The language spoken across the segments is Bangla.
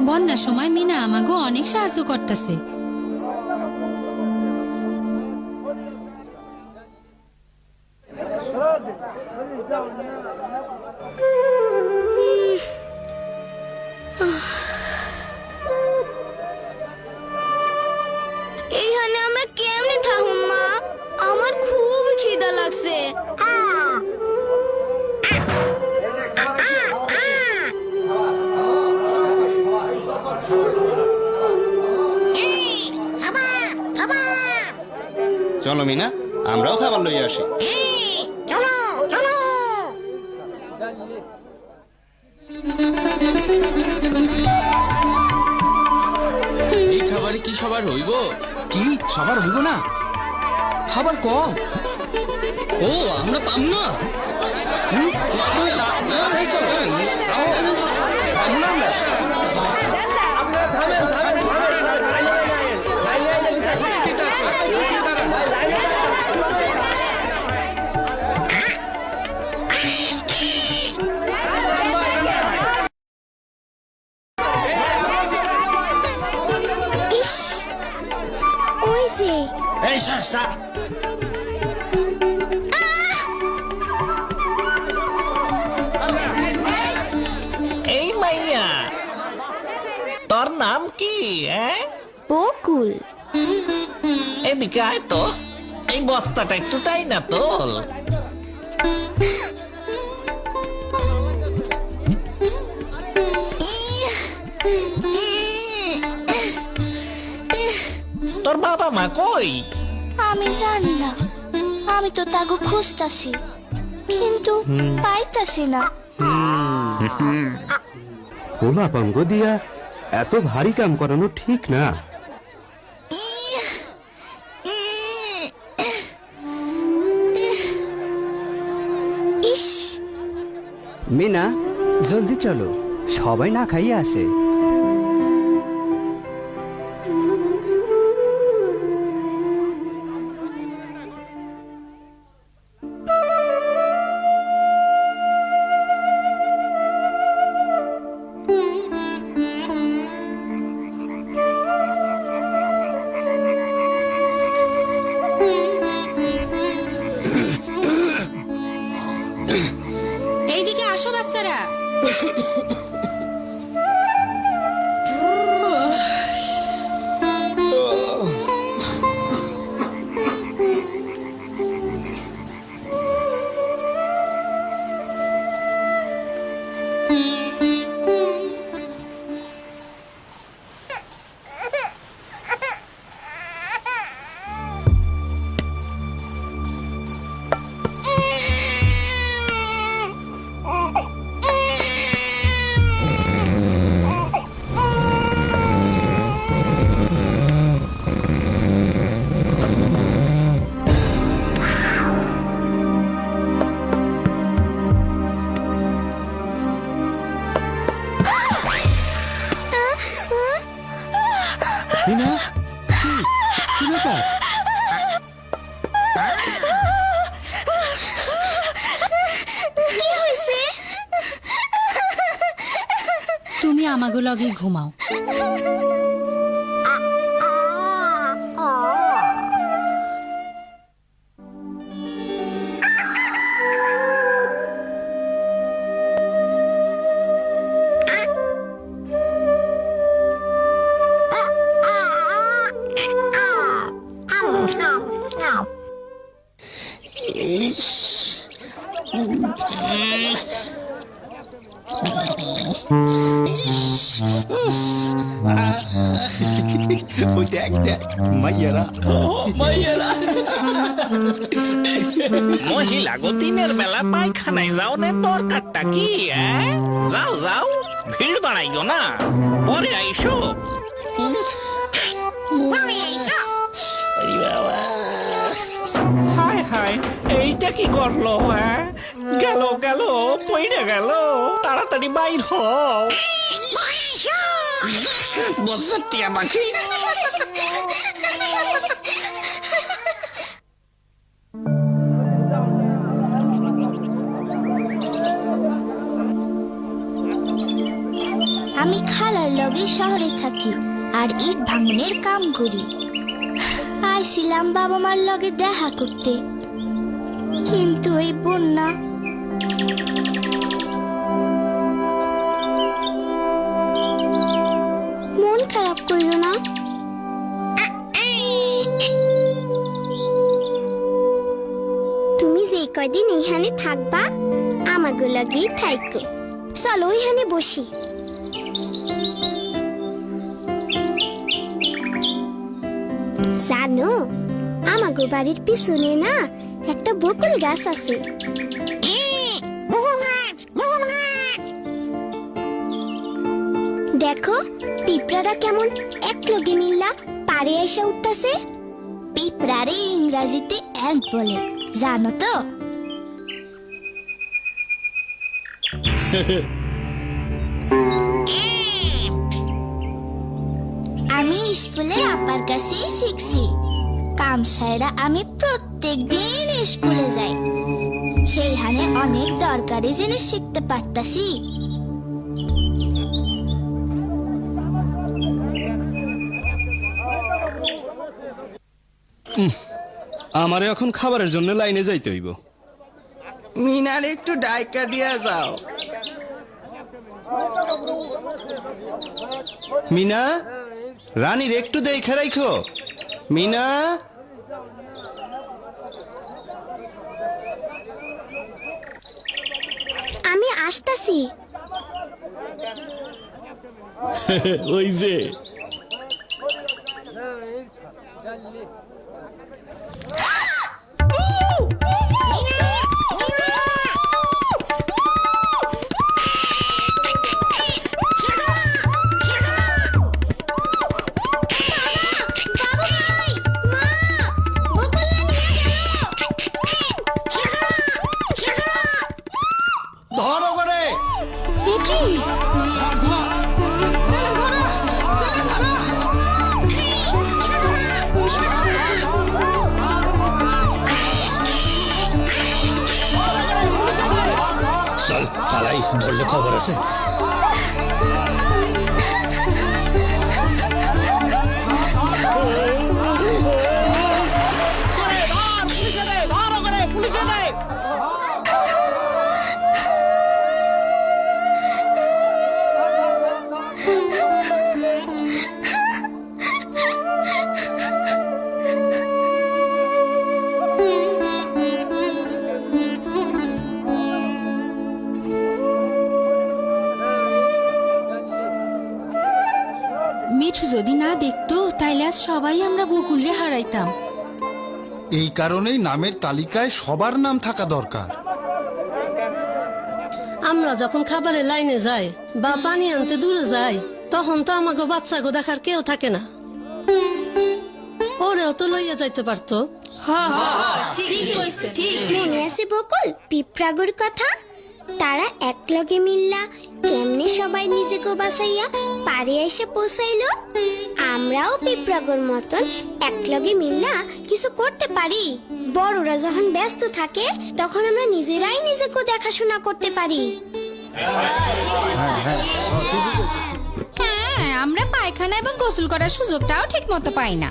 বন্যার সময় মিনা আমাকে অনেক সাহায্য করতেছে। এইখানে আমরা কেমনে থাকুম মা? আমার খুব খিদা লাগছে। চলো মিনা, আমরাও খাবার লইয়া আসি। এই খাবারে কি সবার হইব? কি সবার হইব না? খাবার কম। ও আমরা পাম না। এই সরসা, এই মাইয়া, তোর নাম কি? বকুল। এদিকে আয় তো, এই বস্তাটা একটু তাই না তোল। তোর বাবা মা কই? আমি জানি না, আমি তো তাকে খুঁজতাছি কিন্তু পাইতাছি না। খোলা পাঙ্গ দিয়া এত ভারী কাম করানো ঠিক না। ইস, মিনা জলদি চলো, সবাই না খাইয়ে আছে। এইদিকে আসো বাচ্চারা। মিনা, কি ব্যাপার? কি হইছে? তুমি আমাগো লগে ঘুমাও। ওই দেখ দেখ মাইয়ারা মহিলা গো দিনের বেলা পায়খানায় যাও না দরকারটা কি? যাও যাও, ভিড় বাড়াইও না, পরে আইসো। হায় হায়, এইটা কি করলো? গেল গেল, পইড়ে গেল, তাড়াতাড়ি বাইর হও। বসতি আমাকে আমি খালার লগে শহরে থাকি আর ইট ভাঙনের কাম করি। আইছিলাম বাবা মার লগে দেখা করতে, কিন্তু এই বন্যা মন খারাপ কইরো না। তুমি যে কয়দিন এইখানে থাকবা আমাগো লাগেই থাইকো। চলো ওইখানে বসি। জানো, আমাগো বাড়ির পিছনে না একটা বকুল গাছ আছে। দেখো পিঁপড়ারা কেমন একলগে মিল্লা পাড়ে এসে উঠতেছে। পিঁপড়ারে ইংরেজিতে অ্যান্ট বলে, জানো তো? আমি স্কুলের আপার কাছেই শিখছি। কাম সাইরা আমি প্রত্যেক দিন স্কুলে যাই, সেইখানে অনেক দরকারি জিনিস শিখতে পারতাছি। আমারে এখন খাবারের জন্য লাইনে যাইতে হইব। মিনার একটু ডাইকা দিয়া যাও। মিনা, রানীর একটু দেখে রাখো। মিনা, আমি আসতাছি। ওই যে ধরো করে চল পালাই, ধরলে খবর আছে। মিঠু যদি না দেখতো তাইলে আজ সবাই আমরা বকুলে হারাইতাম। এই কারণেই নামের তালিকায় সবার নাম থাকা দরকার। আমরা যখন খাবারের লাইনে যাই বা পানি আনতে দূরে যাই, তখন তো আমাকে বাচ্চাকে দেখার কেউ থাকে না। ওরেও তো লইয়া যাইতে পারতো। মনে আছে বকুল পিঁপড়াগুর কথা? তারা একলগে মিল্লা কেমনে সবাই নিজেকে বাঁচাইয়া পারে এসে পৌঁছাইলো। আমরাও পিঁপড়াগুর মতন একলগে মিল্লা কিছু করতে পারি। বড়রা যখন ব্যস্ত থাকে তখন আমরা নিজেরাই নিজেকে দেখাশোনা করতে পারি। হ্যাঁ, আমরা পায়খানা এবং গোসল করার সুযোগটাও ঠিক মতো পাই না।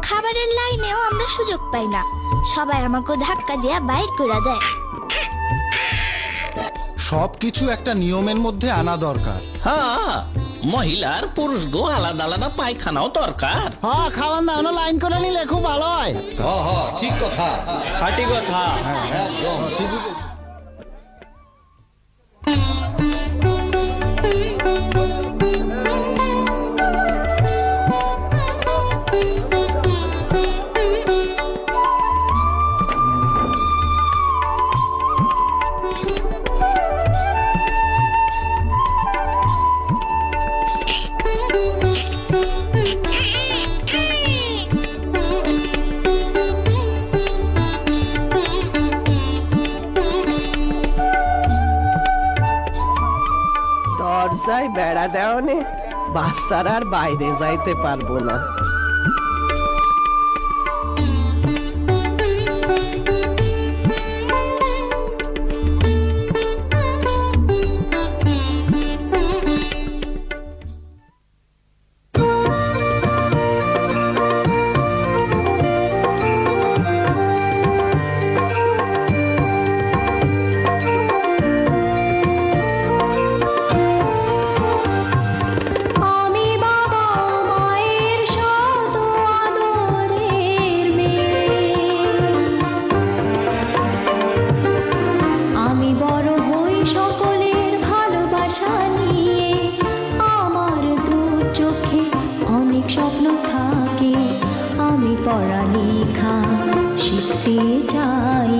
খাবারের লাইনেও আমরা সুযোগ পাই না, সবাই আমাকে ধাক্কা দিয়া বাইর করে দেয়। সবকিছু একটা নিয়মের মধ্যে আনা দরকার। হ্যাঁ, মহিলার পুরুষ গো আলাদা আলাদা পায়খানাও দরকার। হ্যাঁ, খাওয়ান দাওয়ানো লাইন করে নিলে খুব ভালো হয়। ঠিক কথা। খাঁটি কথা। দরজায় বেড়া দেওয়ানে বাচ্চারা আর বাইরে যাইতে পারবো না। স্বপ্ন থাকে, আমি পড়ালেখা শিখতে চাই।